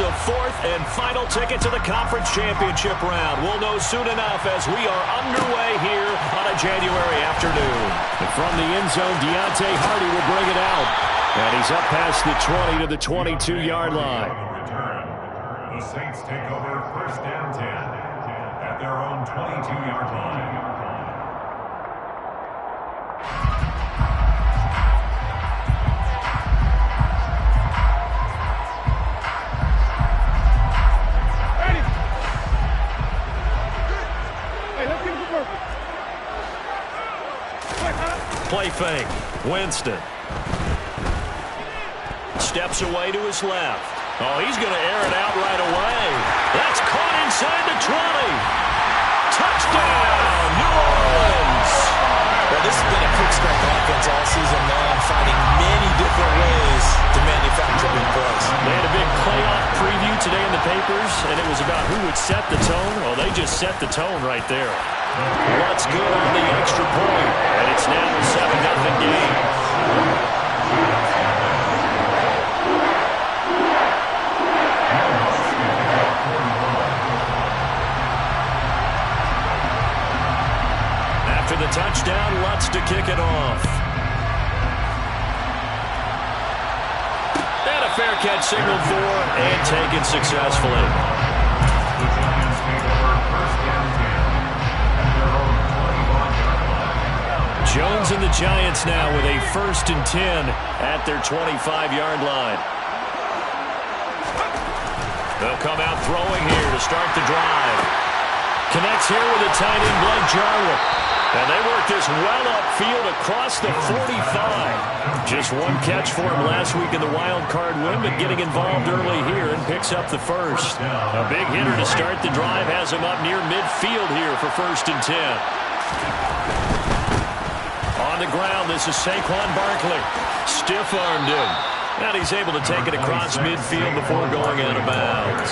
the fourth and final ticket to the conference championship round. We'll know soon enough as we are underway here on a January afternoon. And from the end zone, Deontay Hardy will bring it out. And he's up past the 20 to the 22-yard line. The Saints take over first and 10 at their own 22-yard line. Play fake. Winston. Steps away to his left. Oh, he's going to air it out right away. That's caught inside the 20. Touchdown, New Orleans. Well, this has been a quick strike offense all season long, finding many different ways to manufacture big plays. They had a big playoff preview today in the papers, and it was about who would set the tone. Well, they just set the tone right there. What's good on the extra point, and it's now a 7-0 game. After the touchdown, Lutz to kick it off. And a fair catch signaled for and taken successfully. Jones and the Giants now with a 1st and 10 at their 25-yard line. They'll come out throwing here to start the drive. Connects here with a tight end, Blake Jarwin. And they work this well upfield across the 45. Just one catch for him last week in the wild card win, but getting involved early here and picks up the first. A big hitter to start the drive has him up near midfield here for 1st and 10. On the ground, this is Saquon Barkley. Stiff-armed him. And he's able to take it across midfield before going out of bounds.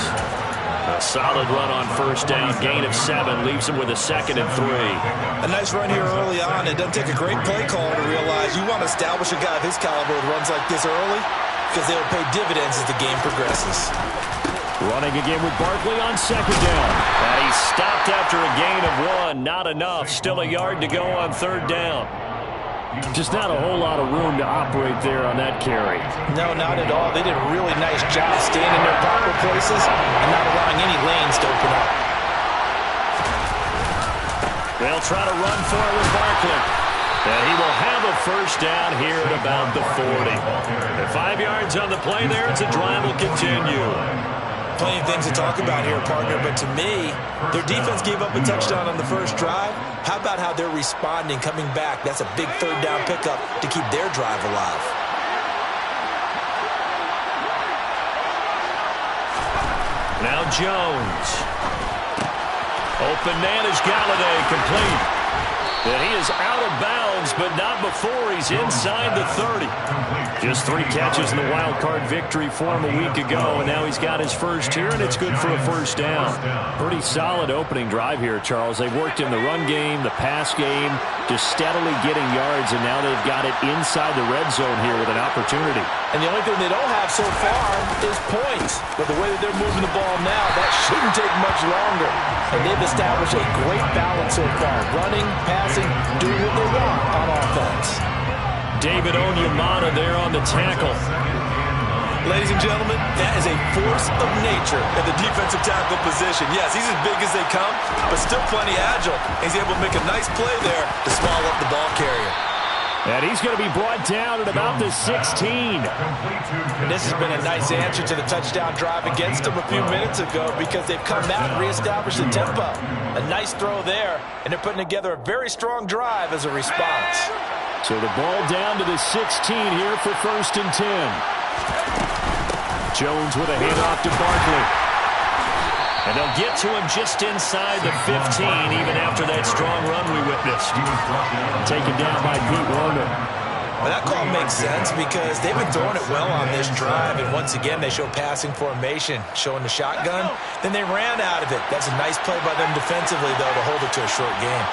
A solid run on 1st down. Gain of 7 leaves him with a 2nd and 3. A nice run here early on. It doesn't take a great play caller to realize you want to establish a guy of his caliber with runs like this early because they will pay dividends as the game progresses. Running again with Barkley on 2nd down. And he's stopped after a gain of 1. Not enough. Still a yard to go on 3rd down. Just not a whole lot of room to operate there on that carry. No, not at all. They did a really nice job staying in their proper places and not allowing any lanes to open up. They'll try to run for it with Barkley. And he will have a 1st down here at about the 40. And 5 yards on the play there as the drive will continue. Plenty of things to talk about here, partner, but to me, their defense gave up a touchdown on the first drive. How about how they're responding, coming back? That's a big 3rd down pickup to keep their drive alive. Now Jones. Open man is Galladay, complete. And he is out of bounds, but not before he's inside the 30. Just 3 catches in the wild card victory for him a week ago, and now he's got his first here, and it's good for a 1st down. Pretty solid opening drive here, Charles. They've worked in the run game, the pass game, just steadily getting yards, and now they've got it inside the red zone here with an opportunity. And the only thing they don't have so far is points. But the way that they're moving the ball now, that shouldn't take much longer. And they've established a great balance so far. Running, passing, doing what they want on offense. David Onyemata there on the tackle. Ladies and gentlemen, that is a force of nature at the defensive tackle position. Yes, he's as big as they come, but still plenty agile. He's able to make a nice play there to small up the ball carrier. And he's going to be brought down at about the 16. And this has been a nice answer to the touchdown drive against them a few minutes ago because they've come back and reestablished the tempo. A nice throw there, and they're putting together a very strong drive as a response. So the ball down to the 16 here for 1st and 10. Jones with a handoff to Barkley. And they'll get to him just inside the 15, even after that strong run we witnessed. Taken down by Pete Werner. Well, that call makes sense because they've been throwing it well on this drive, and once again they show passing formation, showing the shotgun. Then they ran out of it. That's a nice play by them defensively, though, to hold it to a short game.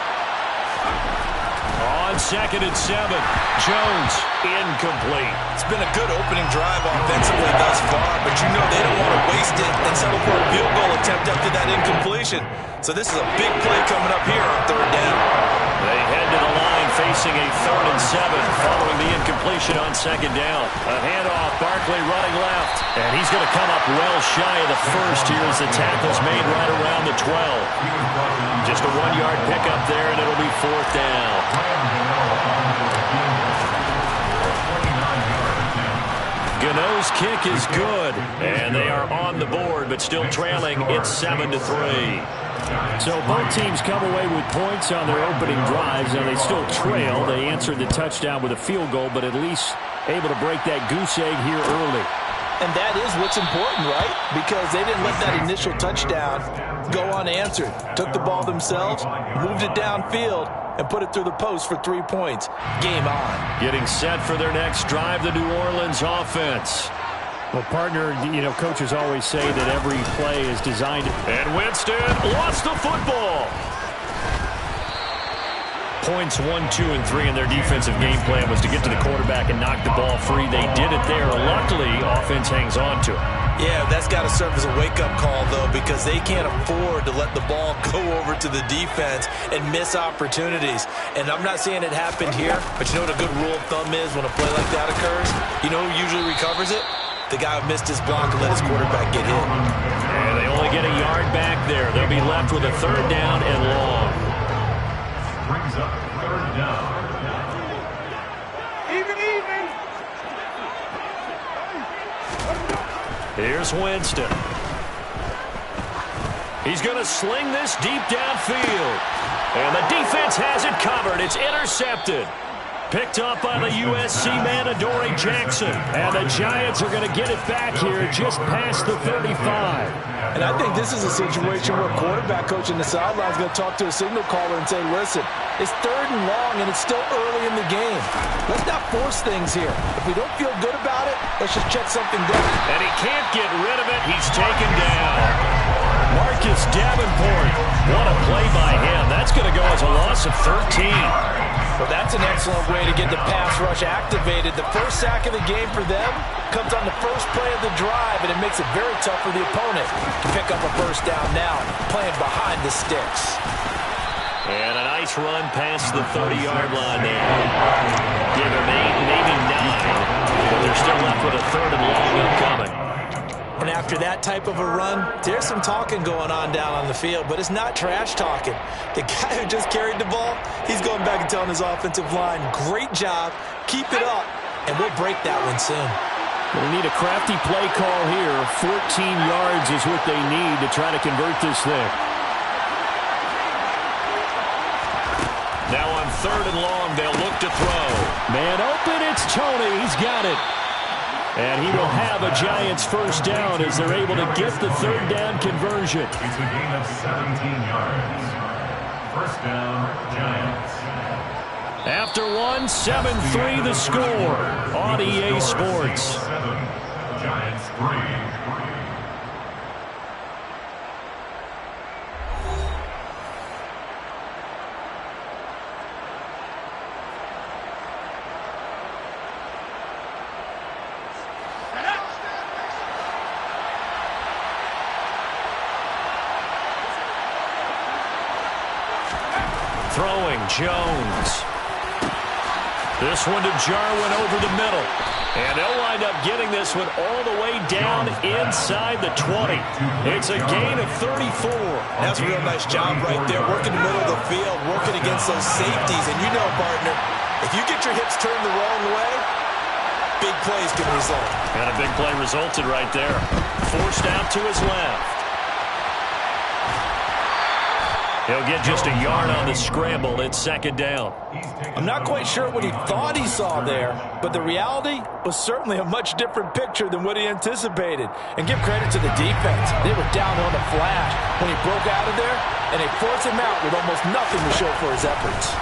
On 2nd and 7, Jones, incomplete. It's been a good opening drive offensively thus far, but you know they don't want to waste it and settle for a field goal attempt after that incompletion. So this is a big play coming up here on 3rd down. They head to the line facing a 3rd and 7 following the incompletion on 2nd down. A handoff, Barkley running left. And he's going to come up well shy of the first here as the tackle's made right around the 12. Just a 1-yard pickup there, and it'll be 4th down. Gano's kick is good, and they are on the board, but still trailing. It's 7-3. So both teams come away with points on their opening drives. Now they still trail. They answered the touchdown with a field goal, but at least able to break that goose egg here early. And that is what's important, right? Because they didn't let that initial touchdown go unanswered. Took the ball themselves, moved it downfield, and put it through the post for 3 points. Game on. Getting set for their next drive, the New Orleans offense. Well, partner, you know, coaches always say that every play is designed. And Winston lost the football. Points 1, 2, and 3 in their defensive game plan was to get to the quarterback and knock the ball free. They did it there. Luckily, offense hangs on to it. Yeah, that's got to serve as a wake-up call, though, because they can't afford to let the ball go over to the defense and miss opportunities. And I'm not saying it happened here, but you know what a good rule of thumb is when a play like that occurs? You know who usually recovers it? The guy who missed his block and let his quarterback get hit. And they only get a yard back there. They'll be left with a 3rd down and long. Brings up 3rd down. Here's Winston. He's going to sling this deep downfield. And the defense has it covered. It's intercepted. Picked up by the USC man, Adoree Jackson. And the Giants are going to get it back here just past the 35. And I think this is a situation where quarterback coach in the sideline is going to talk to a signal caller and say, listen, it's 3rd and long and it's still early in the game. Let's not force things here. If we don't feel good about it, let's just check something down. And he can't get rid of it. He's taken down. Marcus Davenport. What a play by him. That's going to go as a loss of 13. Well, that's an excellent way to get the pass rush activated. The first sack of the game for them comes on the first play of the drive, and it makes it very tough for the opponent to pick up a first down now, playing behind the sticks. And a nice run past the 30-yard line there. Give him 8, maybe 9, but they're still left with a 3rd and long upcoming. And after that type of a run, there's some talking going on down on the field, but it's not trash talking. The guy who just carried the ball, he's going back and telling his offensive line, great job, keep it up, and we'll break that one soon. They need a crafty play call here. 14 yards is what they need to try to convert this thing. Now on 3rd and long, they'll look to throw. Man open, it's Tony. He's got it. And he will have a Giants first down as they're able to get the 3rd down conversion. It's a gain of 17 yards. First down, Giants. After 1, 7-3 the score on EA Sports. 7, Giants 3. Throwing, Jones. This one to Jarwin over the middle. And they'll wind up getting this one all the way down inside the 20. It's a gain of 34. That's a real nice job right there, working the middle of the field, working against those safeties. And you know, partner, if you get your hips turned the wrong way, big plays can result. And a big play resulted right there. Forced out to his left. He'll get just a yard on the scramble. It's 2nd down. I'm not quite sure what he thought he saw there, but the reality was certainly a much different picture than what he anticipated. And give credit to the defense. They were down on the flash when he broke out of there, and they forced him out with almost nothing to show for his efforts.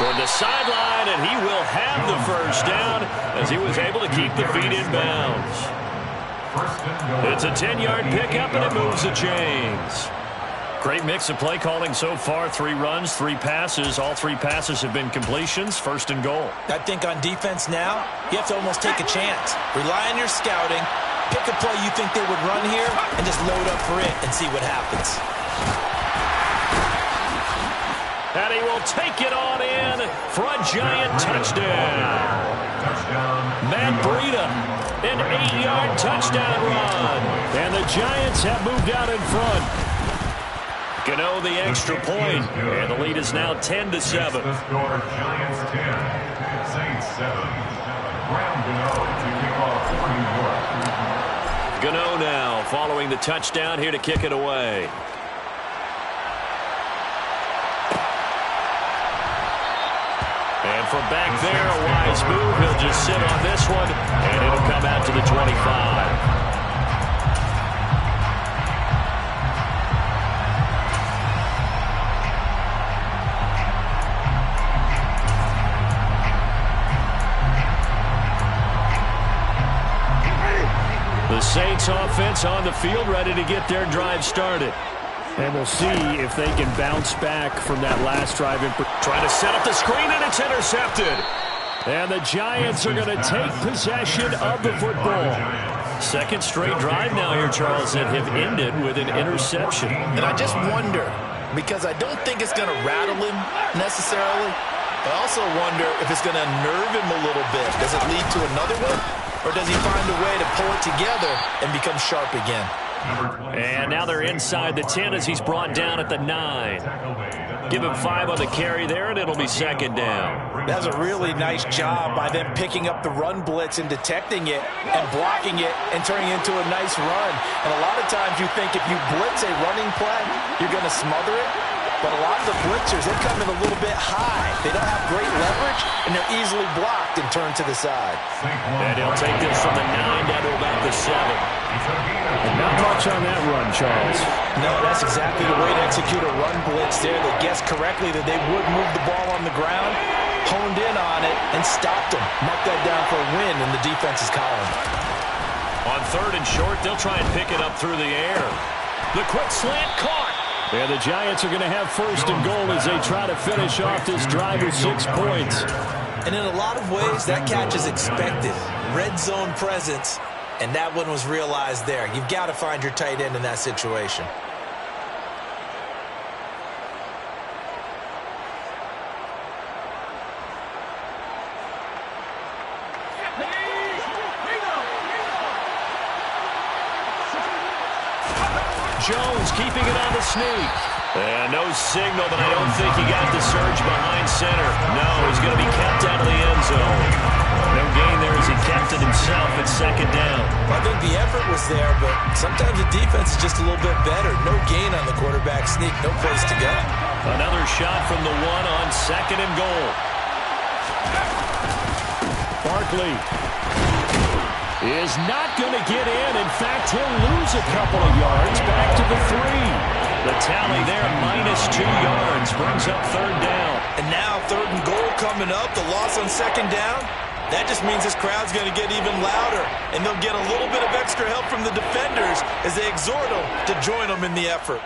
Toward the sideline, and he will have the first down as he was able to keep the feet in bounds. It's a 10-yard pickup, and it moves the chains. Great mix of play calling so far. 3 runs, 3 passes. All 3 passes have been completions. First and goal. I think on defense now, you have to almost take a chance. Rely on your scouting. Pick a play you think they would run here and just load up for it and see what happens. And he will take it on in for a Giant touchdown. Matt Breida, an 8-yard touchdown run. And the Giants have moved out in front. Gano the extra point, and the lead is now 10-7. The score, Giants 10, Saints 7. Graham Gano to kick off for New York. Gano now following the touchdown here to kick it away. And from back there, a wise move. He'll just sit on this one, and it'll come out to the 25. The Saints offense on the field, ready to get their drive started. And we'll see if they can bounce back from that last drive. Trying to set up the screen, and it's intercepted. And the Giants are going to take possession of the football. Second straight drive now here, Charles, that have ended with an interception. And I just wonder, because I don't think it's going to rattle him necessarily. I also wonder if it's going to unnerve him a little bit. Does it lead to another one? Or does he find a way to pull it together and become sharp again? And now they're inside the 10 as he's brought down at the 9. Give him 5 on the carry there, and it'll be second down. That's a really nice job by them picking up the run blitz and detecting it and blocking it and turning it into a nice run. And a lot of times you think if you blitz a running play, you're going to smother it. But a lot of the blitzers, they come in a little bit high. They don't have great leverage, and they're easily blocked and turned to the side. And he'll take this from the 9 down to about the 7. Not much on that run, Charles. No, that's exactly the way to execute a run blitz there. They guessed correctly that they would move the ball on the ground, honed in on it, and stopped them. Mark that down for a win in the defense's column. On 3rd and short, they'll try and pick it up through the air. The quick slant caught. And the Giants are going to have first and goal as they try to finish off this drive with 6 points. And in a lot of ways, that catch is expected. Red zone presence, and that one was realized there. You've got to find your tight end in that situation. Jones keeping it on the sneak. And no signal, but I don't think he got the surge behind center. No, he's going to be kept out of the end zone. No gain there as he kept it himself at second down. I think the effort was there, but sometimes the defense is just a little bit better. No gain on the quarterback sneak, no place to go. Another shot from the 1 on second and goal. Barkley is not going to get in. In fact, he'll lose a couple of yards back to the 3. The tally there, -2 yards, brings up 3rd down. And now 3rd and goal coming up, the loss on 2nd down. That just means this crowd's going to get even louder, and they'll get a little bit of extra help from the defenders as they exhort them to join them in the effort.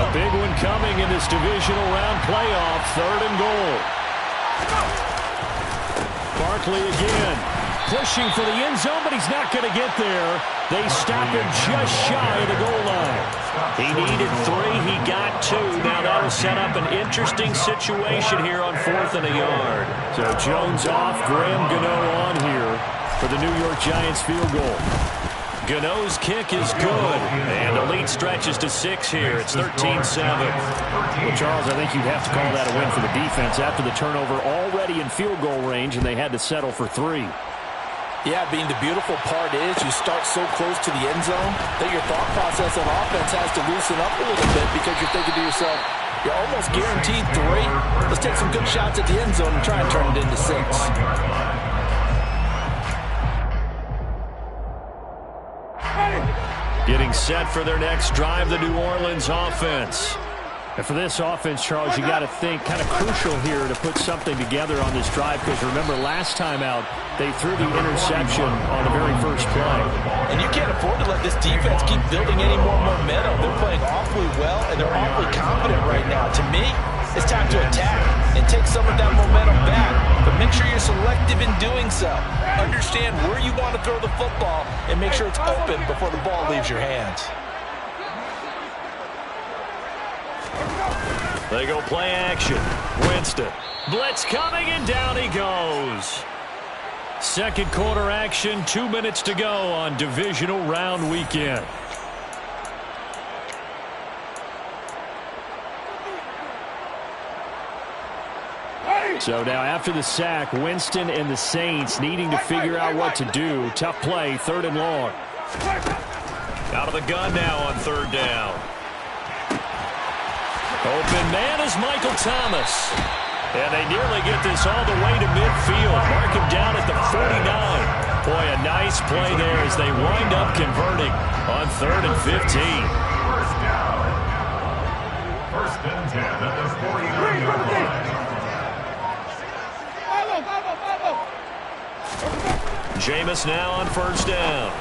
Big one coming in this divisional round playoff. 3rd and goal. Barkley again. Pushing for the end zone, but he's not going to get there. They stop him just shy of the goal line. He needed 3. He got 2. Now that'll set up an interesting situation here on 4th and a yard. So Jones off. Graham Gano on here for the New York Giants field goal. Gano's kick is good, and the lead stretches to 6 here. It's 13-7. Well, Charles, I think you'd have to call that a win for the defense after the turnover already in field goal range, and they had to settle for 3. Yeah, Bean, the beautiful part is you start so close to the end zone that your thought process of offense has to loosen up a little bit because you're thinking to yourself, You're almost guaranteed 3. Let's take some good shots at the end zone and try and turn it into 6. Getting set for their next drive, the New Orleans offense. And for this offense, Charles, you got to think kind of crucial here to put something together on this drive, because remember last time out they threw the interception on the very first play. And you can't afford to let this defense keep building any more momentum. They're playing awfully well, and they're awfully confident right now. To me, it's time to attack and take some of that momentum back, but make sure you're selective in doing so. Understand where you want to throw the football and make sure it's open before the ball leaves your hands. They go play action. Winston. Blitz coming, and down he goes. Second quarter action, 2 minutes to go on divisional round weekend. So now after the sack, Winston and the Saints needing to figure out what to do. Tough play, 3rd and long. Out of the gun now on 3rd down. Open man is Michael Thomas. And they nearly get this all the way to midfield. Mark him down at the 49. Boy, a nice play there as they wind up converting on 3rd and 15. First down. 1st and 10 at the 49-yard line. Jameis now on 1st down.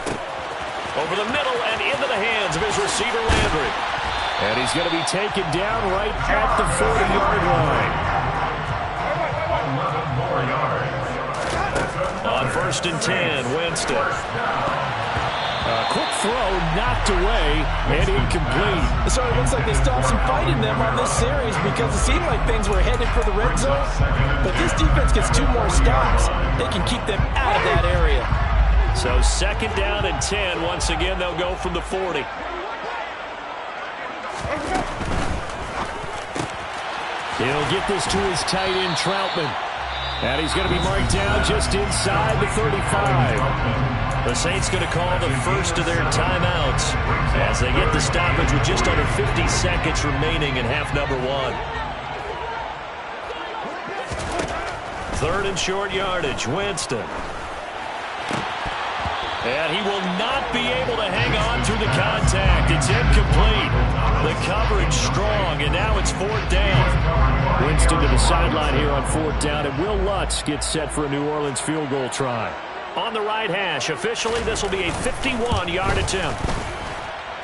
Over the middle and into the hands of his receiver, Landry. And he's going to be taken down right at the 40-yard line. 11 more yards. On 1st and 10, Winston. Quick throw, knocked away, and incomplete. So it looks like they stopped some fight in them on this series because it seemed like things were headed for the red zone. But this defense gets 2 more stops. They can keep them out of that area. So 2nd down and 10. Once again, they'll go from the 40. He'll get this to his tight end, Troutman. And he's going to be marked down just inside the 35. The Saints going to call the first of their timeouts as they get the stoppage with just under 50 seconds remaining in half number 1. 3rd and short yardage, Winston. And he will not be able to hang on through the contact. It's incomplete. The coverage strong, and now it's 4th down. Winston to the sideline here on 4th down, and Will Lutz gets set for a New Orleans field goal try. On the right hash, officially this will be a 51-yard attempt.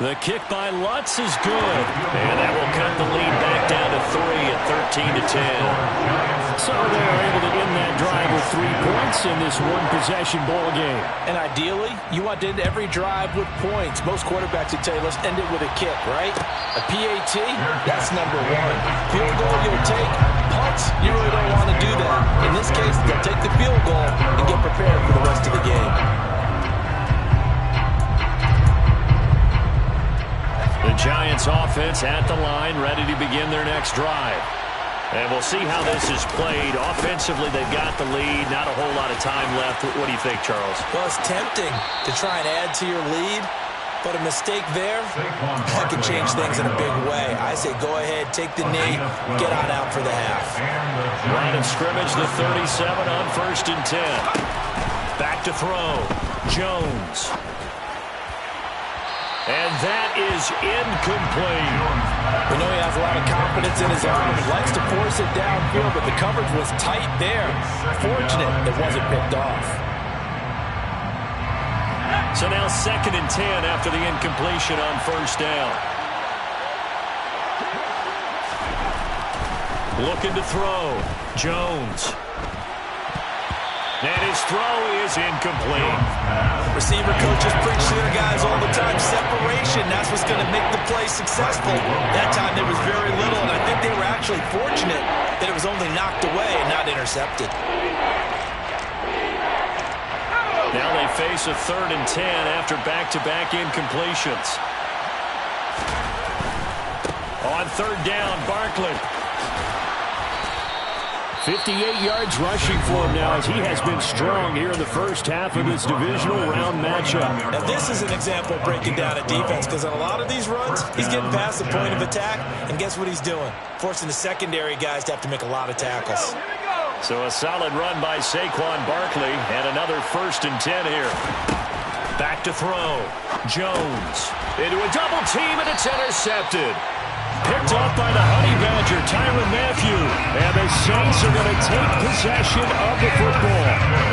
The kick by Lutz is good, and that will cut the lead back down to 3 at 13-10. So they're able to end that drive with 3 points in this one-possession ball game. And ideally, you want to end every drive with points. Most quarterbacks would tell you, let's end it with a kick, right? A PAT, that's number 1. Field goal, you'll take. Punts, you really don't want to do that. In this case, they'll take the field goal and get prepared for the rest of the game. The Giants offense at the line, ready to begin their next drive. And we'll see how this is played. Offensively, they've got the lead. Not a whole lot of time left. What do you think, Charles? Well, it's tempting to try and add to your lead, but a mistake there, that could change things in a big way. I say go ahead, take the knee, get on out for the half. Line of scrimmage, the 37 on 1st and 10. Back to throw. Jones. And that is incomplete. We know he has a lot of confidence in his arm. He likes to force it downfield, but the coverage was tight there. Fortunate it wasn't picked off. So now 2nd and 10 after the incompletion on 1st down. Looking to throw. Jones. And his throw is incomplete. Receiver coaches preach to their guys all the time. Separation, that's what's going to make the play successful. That time there was very little, and I think they were actually fortunate that it was only knocked away and not intercepted. Now they face a 3rd and 10 after back-to-back incompletions. On 3rd down, Barkley. 58 yards rushing for him now as he has been strong here in the first half of this divisional round matchup. Now this is an example of breaking down a defense, because on a lot of these runs, he's getting past the point of attack, and guess what he's doing? Forcing the secondary guys to have to make a lot of tackles. So a solid run by Saquon Barkley, and another 1st and 10 here. Back to throw. Jones into a double team, and it's intercepted. Picked off by the Honey Badger, Tyrann Mathieu. And the Saints are going to take possession of the football.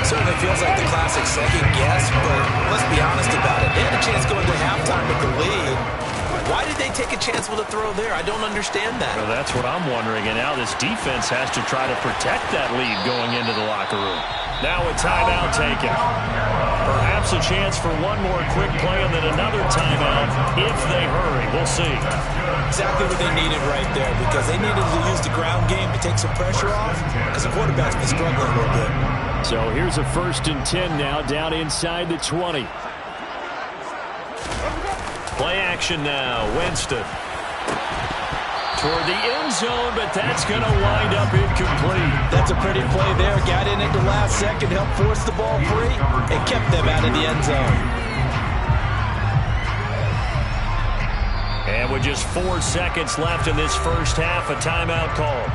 Certainly feels like the classic second guess, but let's be honest about it. They had a chance going to halftime with the lead. Why did they take a chance with a throw there? I don't understand that. Well, that's what I'm wondering. And now this defense has to try to protect that lead going into the locker room. Now a timeout taken. Perhaps a chance for one more quick play and then another timeout if they hurry. We'll see. Exactly what they needed right there, because they needed to use the ground game to take some pressure off, because the quarterback's been struggling a little bit. So here's a 1st and 10 now, down inside the 20. Play action now. Winston toward the end zone, but that's going to wind up incomplete. That's a pretty play there. Got in at the last second, helped force the ball free, and kept them out of the end zone. And with just 4 seconds left in this first half, a timeout call.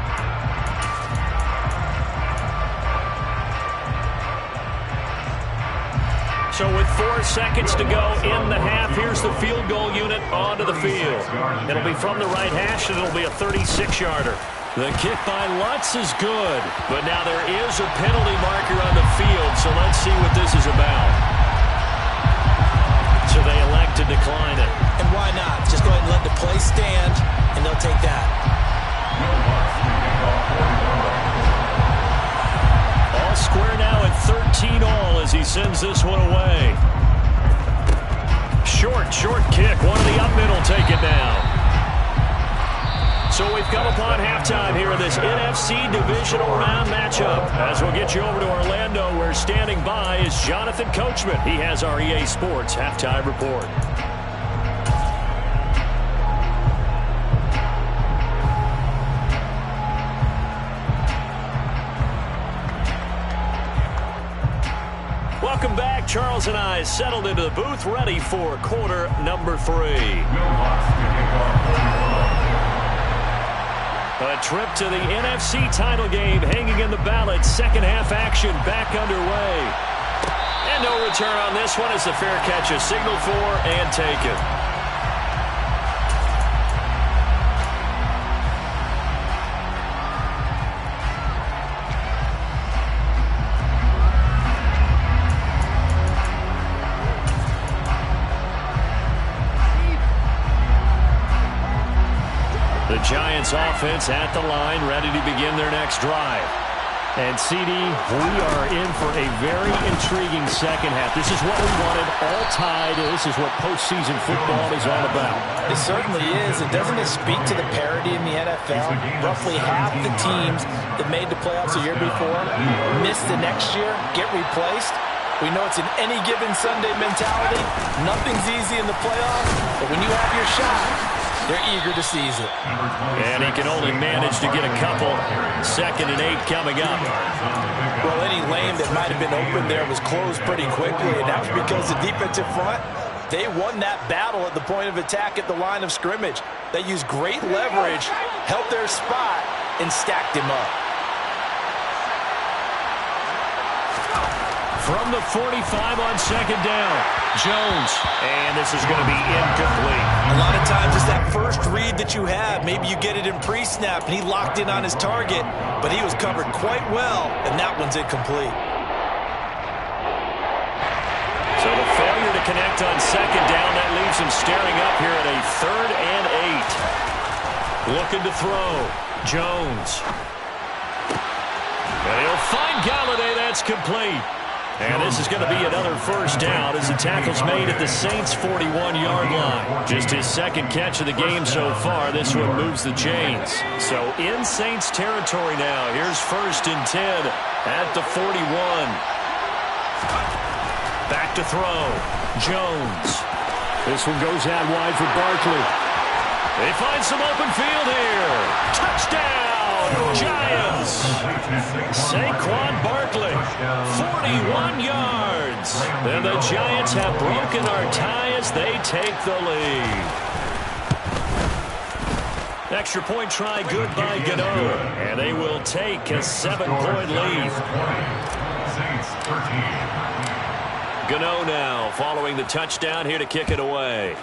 So with 4 seconds to go in the half, here's the field goal unit onto the field. It'll be from the right hash, and it'll be a 36-yarder. The kick by Lutz is good, but now there is a penalty marker on the field, so let's see what this is about. So they elect to decline it. And why not? Just go ahead and let the play stand, and they'll take that. All square now at 13 all as he sends this one away. Short kick. One of the up middle take it down. So we've come upon halftime here in this NFC divisional round matchup. As we'll get you over to Orlando, where standing by is Jonathan Coachman. He has our EA Sports halftime report. Welcome back. Charles and I settled into the booth, ready for quarter number 3. A trip to the NFC title game hanging in the balance. Second half action back underway. And no return on this one as the fair catch is signaled for and taken. The Giants offense at the line, ready to begin their next drive. And CD, we are in for a very intriguing second half. This is what we wanted, all tied. This is what postseason football is all about. It certainly is. And doesn't it speak to the parity in the NFL? Roughly half the teams that made the playoffs a year before miss the next year, get replaced. We know it's an any given Sunday mentality. Nothing's easy in the playoffs, but when you have your shot, they're eager to seize it. And he can only manage to get a couple. 2nd and 8 coming up. Well, any lane that might have been open there was closed pretty quickly, and that was because the defensive front, they won that battle at the point of attack at the line of scrimmage. They used great leverage, held their spot, and stacked him up. From the 45 on 2nd down, Jones. And this is going to be incomplete. A lot of times it's that first read that you have. Maybe you get it in pre-snap, and he locked in on his target, but he was covered quite well, and that one's incomplete. So the failure to connect on 2nd down, that leaves him staring up here at a 3rd and 8. Looking to throw. Jones. And he'll find Galladay. That's complete. And this is going to be another first down as the tackle's made at the Saints' 41-yard line. Just his 2nd catch of the game so far. This one moves the chains. So in Saints territory now. Here's 1st and 10 at the 41. Back to throw. Jones. This one goes out wide for Barkley. They find some open field here. Touchdown, Giants. Saquon Barkley, 41 yards. And the Giants have broken our tie as they take the lead. Extra point try good by Gano. And they will take a 7-point lead. Gano now following the touchdown here to kick it away.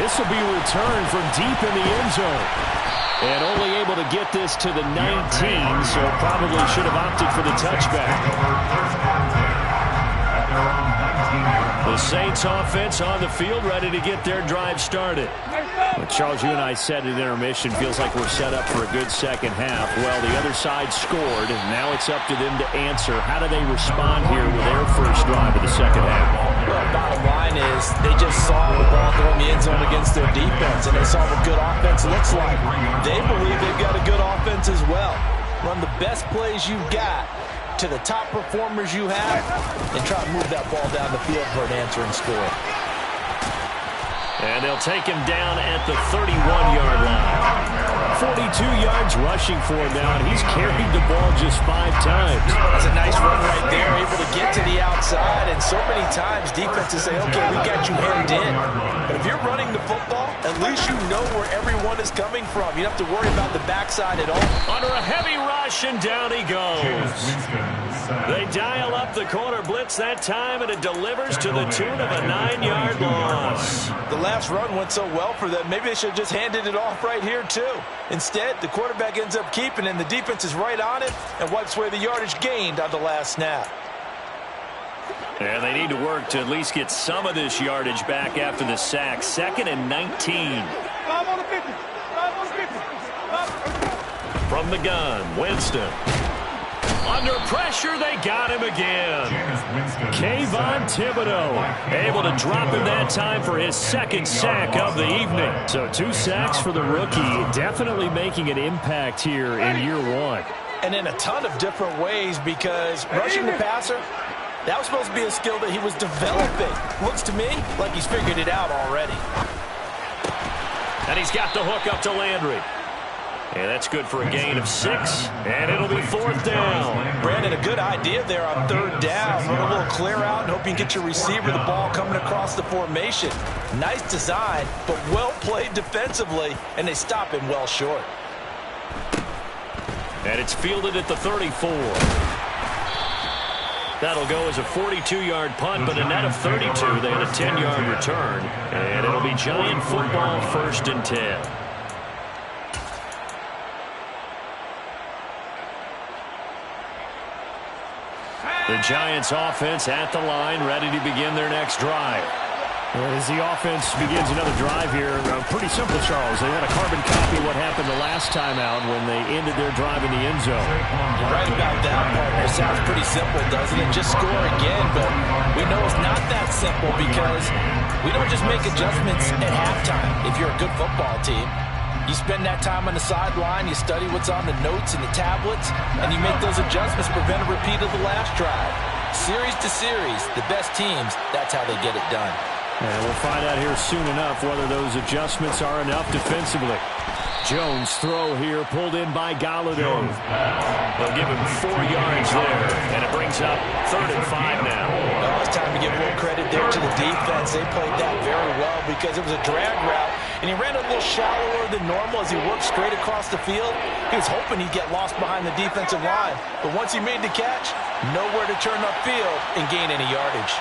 This will be returned from deep in the end zone. And only able to get this to the 19, so probably should have opted for the touchback. The Saints offense on the field ready to get their drive started. Well, Charles, you and I said at intermission, feels like we're set up for a good second half. Well, the other side scored, and now it's up to them to answer. How do they respond here with their first drive of the second half? Well, bottom line is they just saw the ball go in the end zone against their defense, and they saw what good offense looks like. They believe they've got a good offense as well. Run the best plays you've got to the top performers you have, and try to move that ball down the field for an answering score. And they'll take him down at the 31-yard line. 42 yards rushing for him now, and he's carried the ball just 5 times. That's a nice run right there, able to get to the outside, and so many times defenses say, okay, we got you hemmed in. But if you're running the football, at least you know where everyone is coming from. You don't have to worry about the backside at all. Under a heavy rush, and down he goes. They dial up the corner blitz that time, and it delivers to the tune of a 9-yard loss. The last run went so well for them. Maybe they should have just handed it off right here, too. Instead, the quarterback ends up keeping it, and the defense is right on it and wipes away the yardage gained on the last snap. And they need to work to at least get some of this yardage back after the sack. 2nd and 19. From the gun, Winston. Under pressure, they got him again. Kayvon Thibodeau able to drop him that time for his 2nd sack of the evening. So 2 sacks for the rookie, definitely making an impact here in year 1. And in a ton of different ways, because rushing the passer, that was supposed to be a skill that he was developing. Looks to me like he's figured it out already. And he's got the hook up to Landry. And that's good for a gain of 6, and it'll be 4th down. Brandon, a good idea there on 3rd down. Run a little clear out and hope you can get your receiver the ball coming across the formation. Nice design, but well played defensively, and they stop him well short. And it's fielded at the 34. That'll go as a 42-yard punt, but a net of 32. They had a 10-yard return, and it'll be Giant football 1st and 10. The Giants offense at the line, ready to begin their next drive. As the offense begins another drive here, pretty simple, Charles. They want to carbon copy what happened the last time out when they ended their drive in the end zone. You're right about that, partner. Sounds pretty simple, doesn't it? Just score again, but we know it's not that simple because we don't just make adjustments at halftime if you're a good football team. You spend that time on the sideline, you study what's on the notes and the tablets, and you make those adjustments, prevent a repeat of the last drive. Series to series, the best teams, that's how they get it done. And we'll find out here soon enough whether those adjustments are enough defensively. Jones throw here, pulled in by Galladay. They'll give him 4 yards there, and it brings up 3rd and 5 now. Well, it's time to give a little credit there to the defense. They played that very well because it was a drag route, and he ran a little shallower than normal as he worked straight across the field. He was hoping he'd get lost behind the defensive line, but once he made the catch, nowhere to turn upfield and gain any yardage.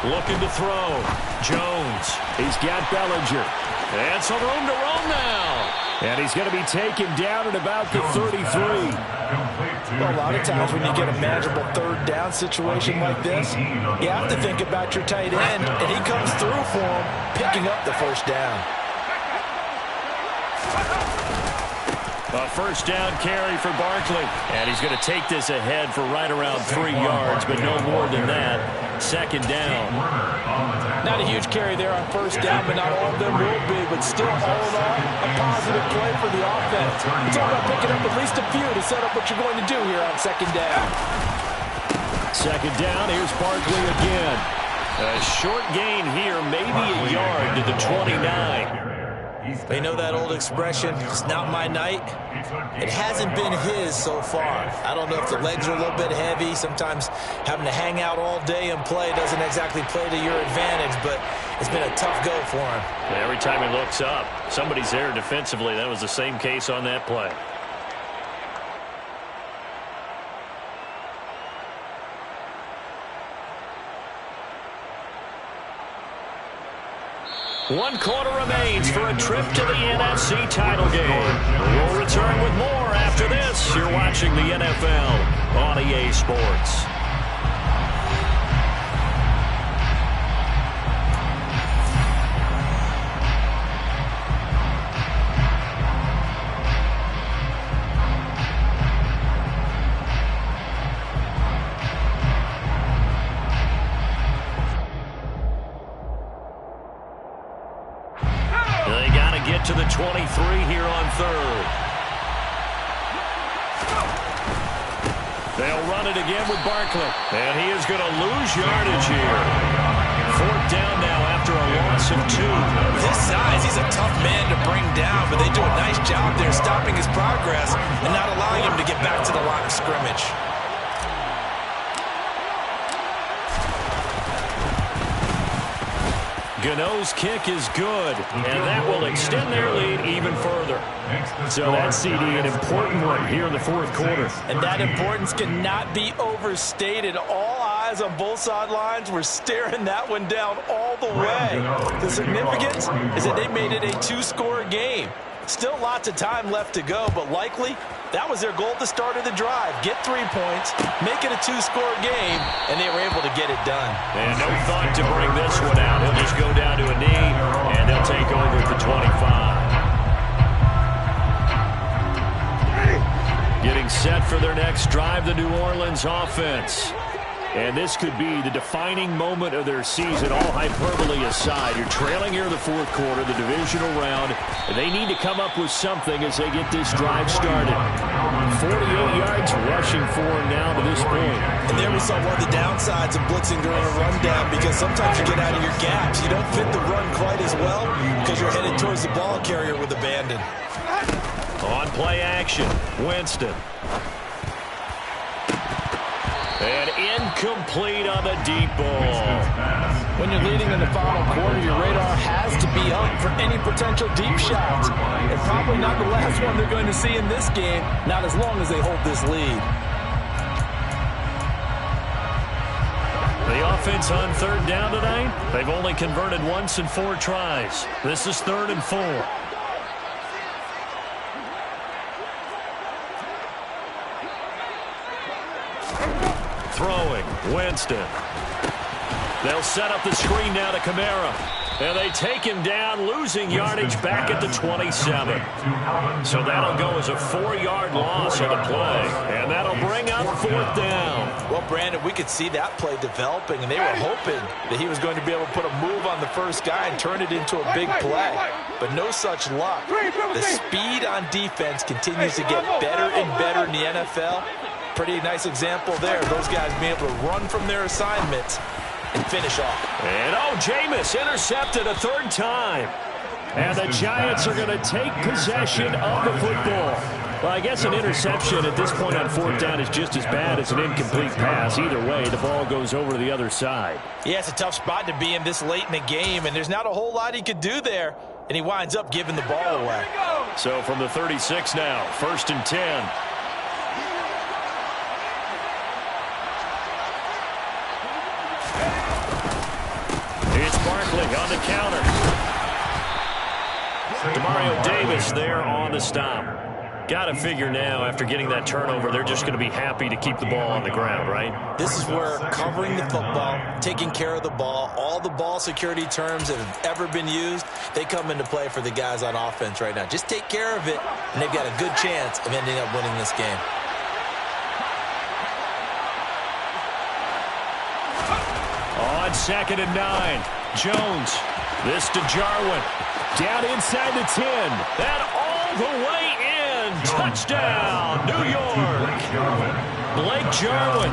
Looking to throw. Jones. He's got Bellinger. And some room to roam now. And he's going to be taken down at about the 33. Well, a lot of times when you get a manageable 3rd down situation like this, you have to think about your tight end, and he comes through for him, picking up the 1st down. A 1st down carry for Barkley. And he's going to take this ahead for right around 3 yards, but no more than that. 2nd down. Not a huge carry there on 1st down, but not all of them will be. But still, all in all, a positive play for the offense. It's all about picking up at least a few to set up what you're going to do here on 2nd down. 2nd down, here's Barkley again. A short gain here, maybe a yard to the 29. They know that old expression, it's not my night. It hasn't been his so far. I don't know if the legs are a little bit heavy. Sometimes having to hang out all day and play doesn't exactly play to your advantage, but it's been a tough go for him. Every time he looks up, somebody's there defensively. That was the same case on that play. One quarter remains for a trip to the NFC title game. We'll return with more after this. You're watching the NFL on EA Sports. To the 23 here on third. They'll run it again with Barkley. And he is going to lose yardage here. Fourth down now after a loss of 2. With his size, he's a tough man to bring down, but they do a nice job there stopping his progress and not allowing him to get back to the line of scrimmage. Gano's kick is good, and that will extend their lead even further. So that CD, an important one here in the fourth quarter. And that importance cannot be overstated. All eyes on both sidelines were staring that one down all the way. The significance is that they made it a 2-score game. Still lots of time left to go, but likely that was their goal at the start of the drive. Get 3 points, make it a 2-score game, and they were able to get it done. And no thought to bring this one out. He'll just go down to a knee, and they'll take over at the 25. Getting set for their next drive, the New Orleans offense. And this could be the defining moment of their season, all hyperbole aside. You're trailing here in the fourth quarter, the divisional round. And they need to come up with something as they get this drive started. 48 yards rushing for now to this point. And there we saw one of the downsides of blitzing during a rundown, because sometimes you get out of your gaps. You don't fit the run quite as well because you're headed towards the ball carrier with abandon. On play action, Winston. And incomplete on the deep ball. When you're leading in the final quarter, your radar has to be up for any potential deep shots. And probably not the last one they're going to see in this game, not as long as they hold this lead. The offense on third down tonight, they've only converted once in 4 tries. This is 3rd and 4. Throwing, Winston. They'll set up the screen now to Kamara. And they take him down, losing yardage back at the 27. So that'll go as a 4-yard loss on the play. And that'll bring up 4th down. Well, Brandon, we could see that play developing, and they were hoping that he was going to be able to put a move on the first guy and turn it into a big play. But no such luck. The speed on defense continues to get better and better in the NFL. Pretty nice example there. Those guys being able to run from their assignments and finish off. And Jameis intercepted a 3rd time. And the Giants are going to take possession of the football. Well, I guess an interception at this point on 4th down is just as bad as an incomplete pass. Either way, the ball goes over to the other side. Yeah, it's a tough spot to be in this late in the game, and there's not a whole lot he could do there. And he winds up giving the ball away. So from the 36 now, 1st and 10. It's Barkley on the counter. Demario Davis there on the stop. Got to figure now, after getting that turnover, they're just going to be happy to keep the ball on the ground, right? This is where covering the football, taking care of the ball, all the ball security terms that have ever been used, they come into play for the guys on offense right now. Just take care of it, and they've got a good chance of ending up winning this game. On 2nd and 9, Jones. This to Jarwin. Down inside the 10. And all the way in. Touchdown, New York. Blake Jarwin,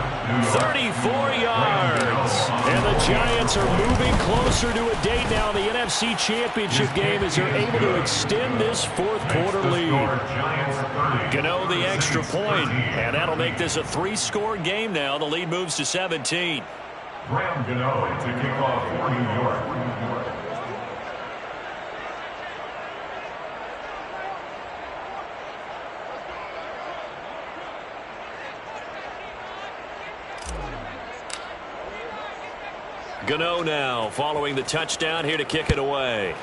34 yards. And the Giants are moving closer to a date now in the NFC Championship game as they're able to extend this fourth quarter lead. Gano the extra point, and that'll make this a 3-score game now. The lead moves to 17. Graham Gano to kick off for New York. Gano now following the touchdown here to kick it away.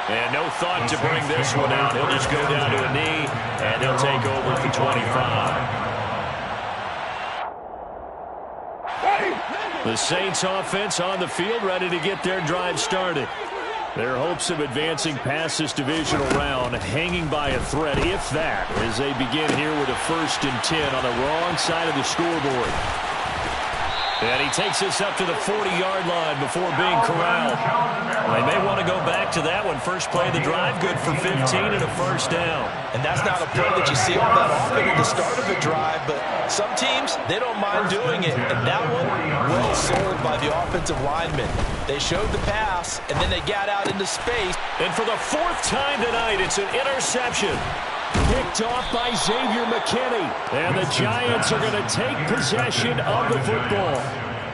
And no thought to bring this one out. He'll just go down to a knee, and he'll take over at the 25. The Saints offense on the field, ready to get their drive started. Their hopes of advancing past this divisional round hanging by a thread, if that, as they begin here with a 1st and 10 on the wrong side of the scoreboard. And he takes this up to the 40-yard line before being corralled. They may want to go back to that one. First play of the drive, good for 15 and a 1st down. And that's not a play that you see all that often at the start of a drive, but some teams, they don't mind doing it. And that one, well sold by the offensive lineman. They showed the pass, and then they got out into space. And for the 4th time tonight, it's an interception. Picked off by Xavier McKinney. And the Giants are going to take possession of the football.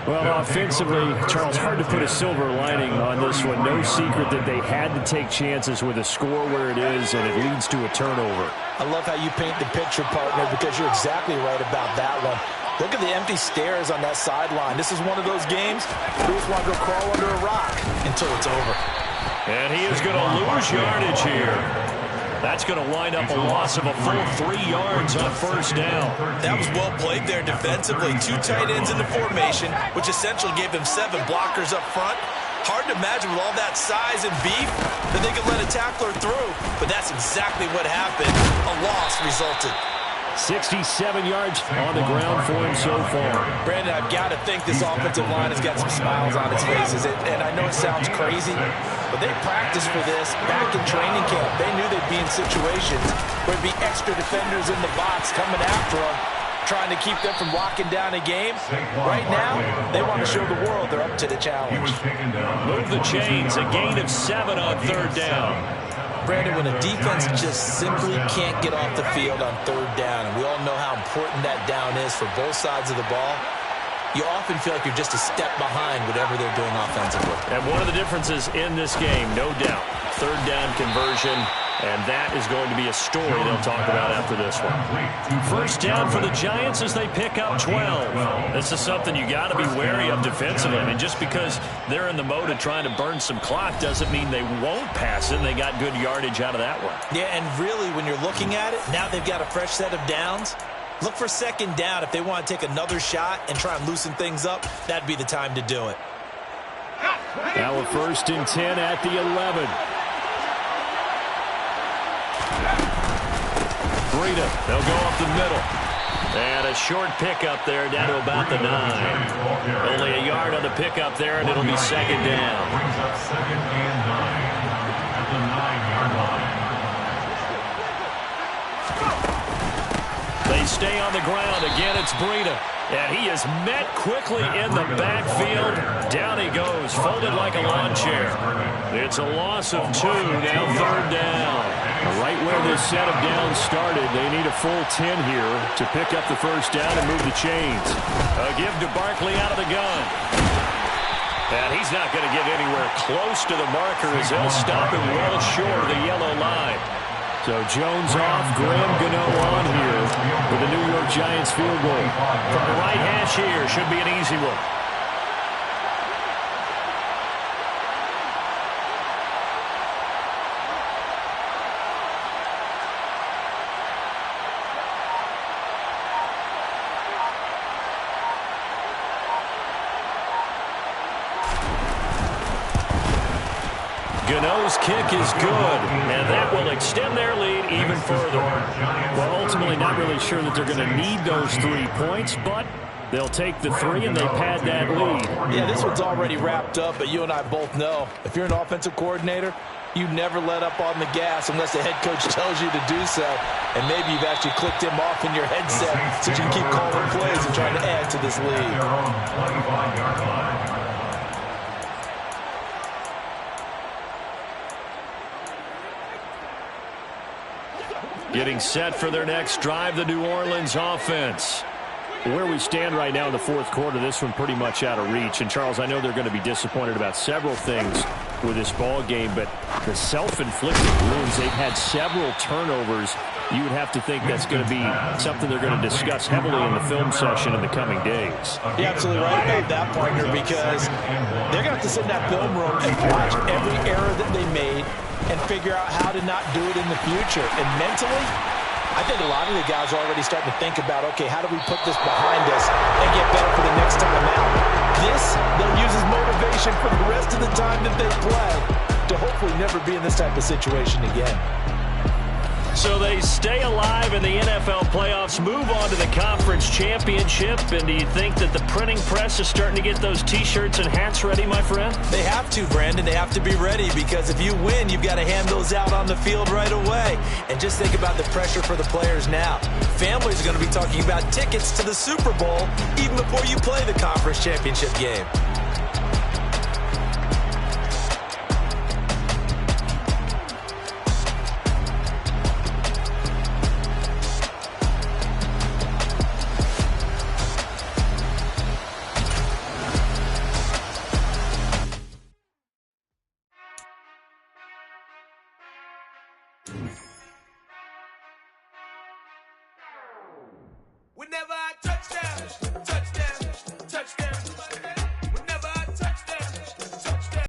Well, offensively, Charles, hard to put a silver lining on this one. No secret that they had to take chances with a score where it is, and it leads to a turnover. I love how you paint the picture, partner, because you're exactly right about that one. Look at the empty stares on that sideline. This is one of those games you just want to go crawl under a rock until it's over. And he is going to lose yardage here. That's going to wind up a loss of a full 3 yards on 1st down. That was well played there defensively. 2 tight ends in the formation, which essentially gave them 7 blockers up front. Hard to imagine with all that size and beef that they could let a tackler through. But that's exactly what happened. A loss resulted. 67 yards on the ground for him so far. Brandon, I've got to think this offensive line has got some smiles on its faces. And I know it sounds crazy, but they practiced for this back in training camp. They knew they'd be in situations where there'd be extra defenders in the box coming after them, trying to keep them from locking down a game. Right now, they want to show the world they're up to the challenge. Move the chains, a gain of 7 on 3rd down. Brandon, when a defense just simply can't get off the field on 3rd down, and we all know how important that down is for both sides of the ball, you often feel like you're just a step behind whatever they're doing offensively. And one of the differences in this game, no doubt, 3rd down conversion, and that is going to be a story they'll talk about after this one. 1st down for the Giants as they pick up 12. This is something you got to be wary of defensively. I mean, just because they're in the mode of trying to burn some clock doesn't mean they won't pass it, and they got good yardage out of that one. Yeah, and really, when you're looking at it, now they've got a fresh set of downs. Look for 2nd down. If they want to take another shot and try and loosen things up, that'd be the time to do it. Now a 1st and 10 at the 11. Breida, they'll go up the middle. And a short pickup there down to about the 9. Only a yard on the pickup there, and it'll be 2nd down. Brings up 2nd and 9 at the 9-yard line. They stay on the ground. Again, it's Breida. And he is met quickly in the backfield. Down he goes, folded like a lawn chair. It's a loss of 2, now 3rd down. Right where this set of downs started, they need a full 10 here to pick up the 1st down and move the chains. A give to Barkley out of the gun. And he's not going to get anywhere close to the marker as they'll stop him well short of the yellow line. So Jones off, Graham Gano on here with the New York Giants field goal. From the right hash here, should be an easy one. Gano's kick is good, and that will extend their lead even further. Well, ultimately not really sure that they're going to need those 3 points, but They'll take the 3, and they pad that lead. Yeah, this one's already wrapped up, but you and I both know if you're an offensive coordinator, you never let up on the gas unless the head coach tells you to do so. And maybe you've actually clicked him off in your headset so you can keep calling plays and trying to add to this lead. Getting set for their next drive, the New Orleans offense. Where we stand right now in the fourth quarter, this one pretty much out of reach. And, Charles, I know they're going to be disappointed about several things with this ball game, but the self-inflicted wounds, they've had several turnovers. You would have to think that's going to be something they're going to discuss heavily in the film session in the coming days. You're absolutely right about that, partner, because they're going to have to sit in that film room and watch every error that they made and figure out how to not do it in the future. And mentally, I think a lot of the guys are already starting to think about, okay, how do we put this behind us and get better for the next time out? This, they'll use as motivation for the rest of the time that they play to hopefully never be in this type of situation again. So they stay alive in the NFL playoffs, move on to the conference championship. And do you think that the printing press is starting to get those T-shirts and hats ready, my friend? They have to, Brandon. They have to be ready because if you win, you've got to hand those out on the field right away. And just think about the pressure for the players now. Families are going to be talking about tickets to the Super Bowl even before you play the conference championship game. Whenever I touch down.